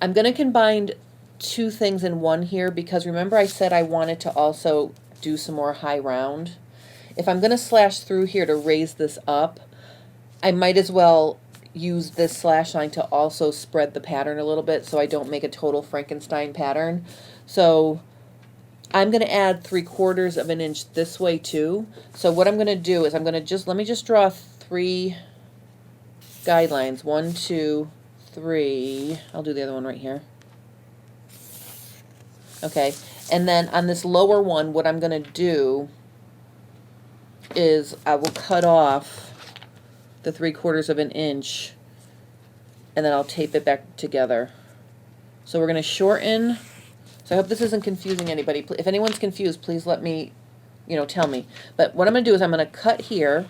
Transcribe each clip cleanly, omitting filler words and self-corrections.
I'm going to combine two things in one here because remember I said I wanted to also do some more high round. If I'm going to slash through here to raise this up, I might as well use this slash line to also spread the pattern a little bit so I don't make a total Frankenstein pattern. So I'm going to add 3/4 of an inch this way too. So what I'm going to do is I'm going to let me just draw 3 guidelines. 1, 2, 3. I'll do the other one right here. Okay, and then on this lower one, what I'm going to do is I will cut off the 3/4 of an inch, and then I'll tape it back together. So we're going to shorten. So I hope this isn't confusing anybody. If anyone's confused, please let me, tell me. But what I'm going to do is I'm going to cut here,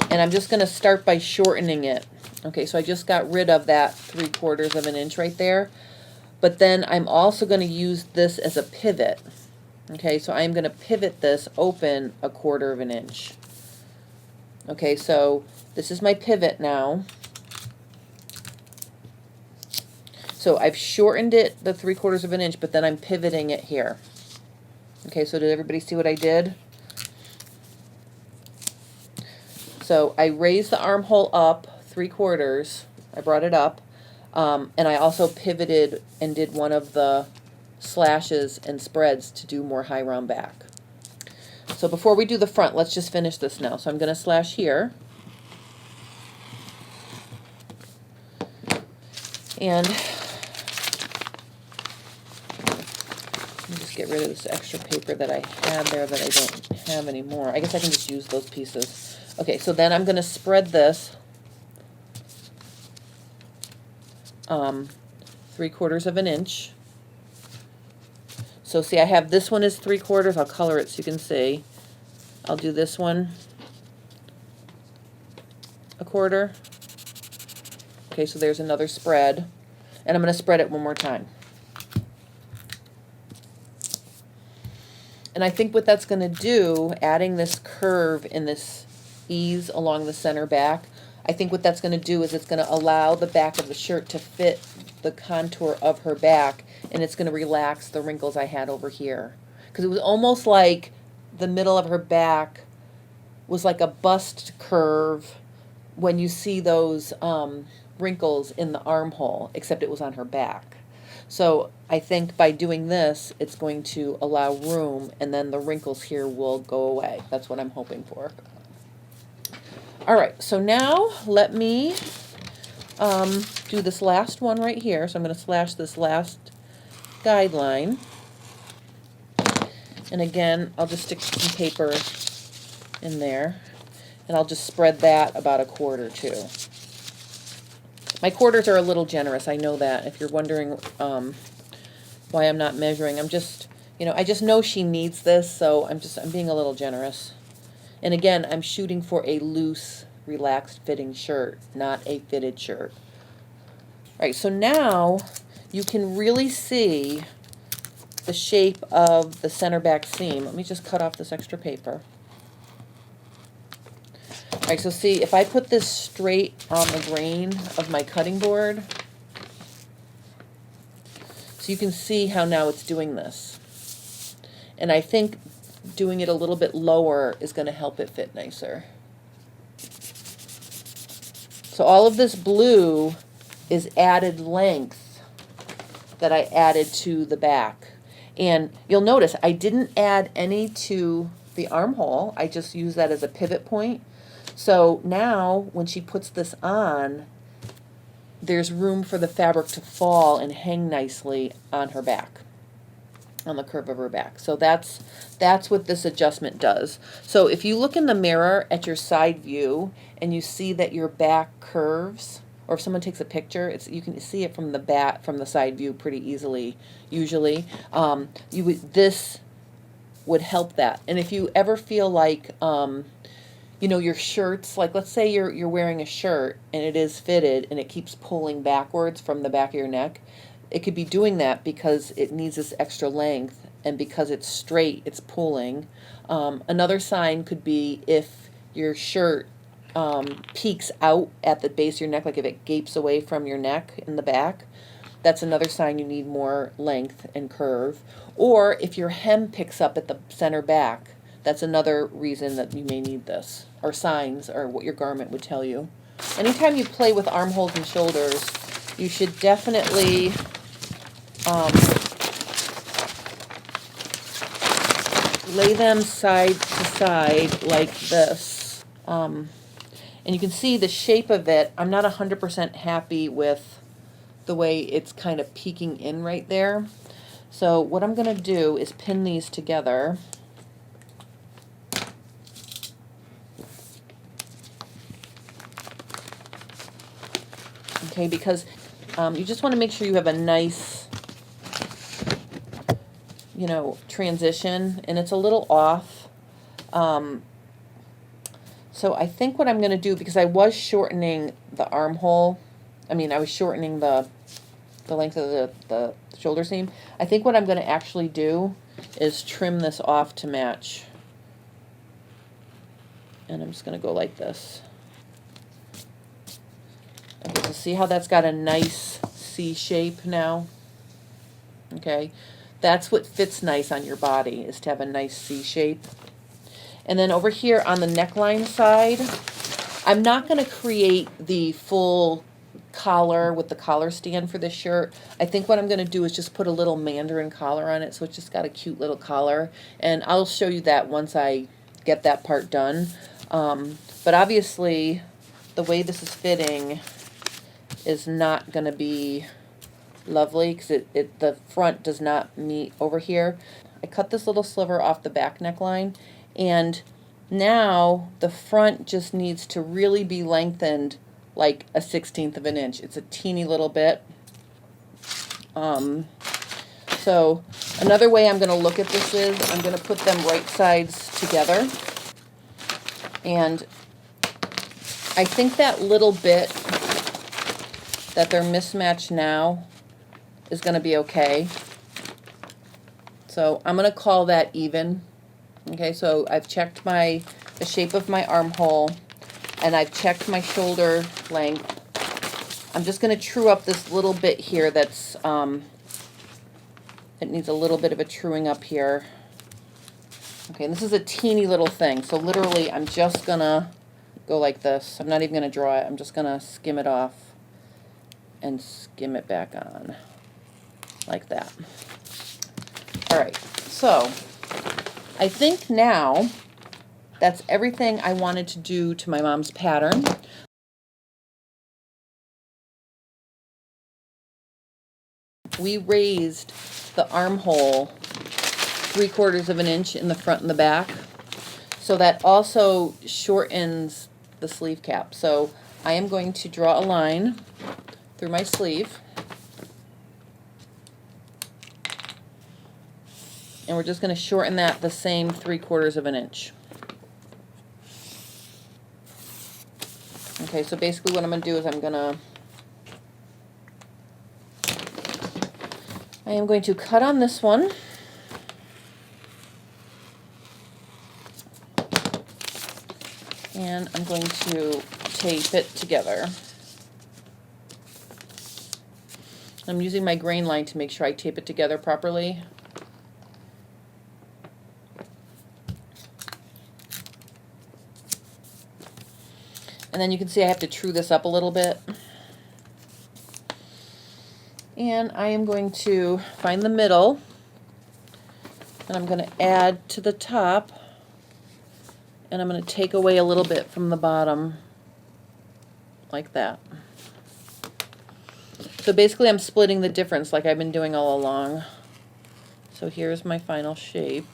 and I'm just going to start by shortening it. Okay, so I just got rid of that 3/4 of an inch right there. But then I'm also going to use this as a pivot. Okay, so I'm going to pivot this open 1/4 of an inch. Okay, so this is my pivot now. So I've shortened it the 3/4 of an inch, but then I'm pivoting it here. Okay, so did everybody see what I did? So I raised the armhole up 3/4. I brought it up. And I also pivoted and did one of the slashes and spreads to do more high round back. So before we do the front, let's just finish this now. So I'm going to slash here. And let me just get rid of this extra paper that I had there that I don't have anymore. I guess I can just use those pieces. Okay, so then I'm going to spread this 3/4 of an inch. So see, I have this one is 3/4. I'll color it so you can see. I'll do this one 1/4. Okay, so there's another spread. And I'm going to spread it one more time. And I think what that's going to do, adding this curve in this ease along the center back, I think what that's going to do is it's going to allow the back of the shirt to fit the contour of her back, and it's going to relax the wrinkles I had over here. Because it was almost like the middle of her back was like a bust curve when you see those wrinkles in the armhole, except it was on her back. So I think by doing this, it's going to allow room, and then the wrinkles here will go away. That's what I'm hoping for. All right, so now let me do this last one right here. So I'm going to slash this last guideline. And again, I'll just stick some paper in there. And I'll just spread that about 1/4 too. My quarters are a little generous, I know that. If you're wondering why I'm not measuring, I'm just, I just know she needs this, so I'm being a little generous. And again, I'm shooting for a loose, relaxed fitting shirt, not a fitted shirt. All right, so now you can really see the shape of the center back seam. Let me just cut off this extra paper. All right, so see, if I put this straight on the grain of my cutting board, so you can see how now it's doing this. And I think doing it a little bit lower is going to help it fit nicer. So all of this blue is added length that I added to the back. And you'll notice I didn't add any to the armhole. I just used that as a pivot point. So now when she puts this on, there's room for the fabric to fall and hang nicely on her back, on the curve of her back. So that's what this adjustment does. So if you look in the mirror at your side view and you see that your back curves, or if someone takes a picture, you can see it from the side view pretty easily. Usually, this would help that. And if you ever feel like your shirts, like let's say you're wearing a shirt and it is fitted and it keeps pulling backwards from the back of your neck, it could be doing that because it needs this extra length, and because it's straight, it's pulling. Another sign could be if your shirt peeks out at the base of your neck, like if it gapes away from your neck in the back, that's another sign you need more length and curve. Or if your hem picks up at the center back, that's another reason that you may need this, or signs, or what your garment would tell you. Anytime you play with armholes and shoulders, you should definitely lay them side to side like this. And you can see the shape of it. I'm not 100% happy with the way it's kind of peeking in right there. So what I'm going to do is pin these together. Okay, because you just want to make sure you have a nice, you know, transition, and it's a little off. So I think what I'm going to do, because I was shortening the armhole, I was shortening the length of the shoulder seam. I think what I'm going to actually do is trim this off to match. And I'm just going to go like this. Okay, so see how that's got a nice C shape now? Okay, that's what fits nice on your body, is to have a nice C shape. And then over here on the neckline side, I'm not going to create the full collar with the collar stand for this shirt. I think what I'm going to do is just put a little mandarin collar on it, so it's just got a cute little collar. And I'll show you that once I get that part done. But obviously, the way this is fitting is not going to be lovely, because the front does not meet over here. I cut this little sliver off the back neckline, and now the front just needs to really be lengthened like a 1/16 of an inch. It's a teeny little bit. So another way I'm going to look at this is I'm going to put them right sides together, and I think that little bit that they're mismatched now is going to be okay. So I'm going to call that even. Okay, so I've checked the shape of my armhole, and I've checked my shoulder length. I'm just going to true up this little bit here that's, it needs a little bit of a truing up here. Okay, and this is a teeny little thing, so literally I'm just going to go like this. I'm not even going to draw it. I'm just going to skim it off and skim it back on like that. All right, so I think now that's everything I wanted to do to my mom's pattern. We raised the armhole 3/4 of an inch in the front and the back, so that also shortens the sleeve cap. So I am going to draw a line through my sleeve, and we're just going to shorten that the same 3/4 of an inch. Okay, so basically what I'm going to do is I am going to cut on this one, and I'm going to tape it together. I'm using my grain line to make sure I tape it together properly. And then you can see I have to true this up a little bit. And I am going to find the middle, and I'm going to add to the top, and I'm going to take away a little bit from the bottom, like that. So basically I'm splitting the difference like I've been doing all along. So here's my final shape.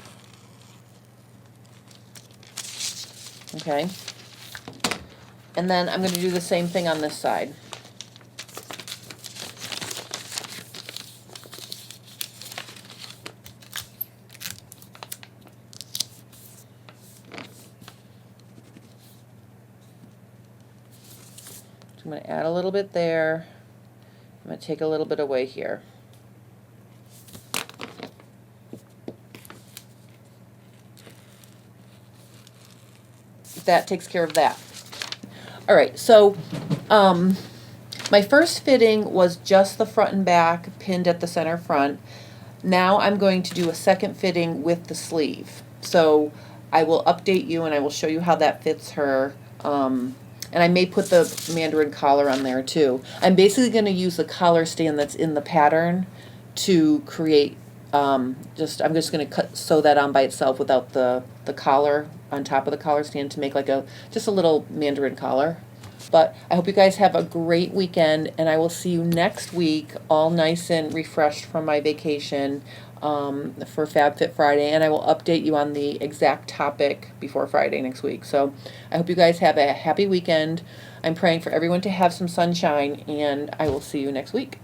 Okay. And then I'm going to do the same thing on this side. So I'm going to add a little bit there. I'm going to take a little bit away here. That takes care of that. All right, so my first fitting was just the front and back pinned at the center front. Now I'm going to do a second fitting with the sleeve. So I will update you and I will show you how that fits her. And I may put the mandarin collar on there too. I'm basically going to use the collar stand that's in the pattern to create, I'm just going to sew that on by itself without the collar on top of the collar stand to make like just a little mandarin collar. But I hope you guys have a great weekend, and I will see you next week, all nice and refreshed from my vacation, for Fab Fit Friday, and I will update you on the exact topic before Friday next week. So I hope you guys have a happy weekend. I'm praying for everyone to have some sunshine, and I will see you next week.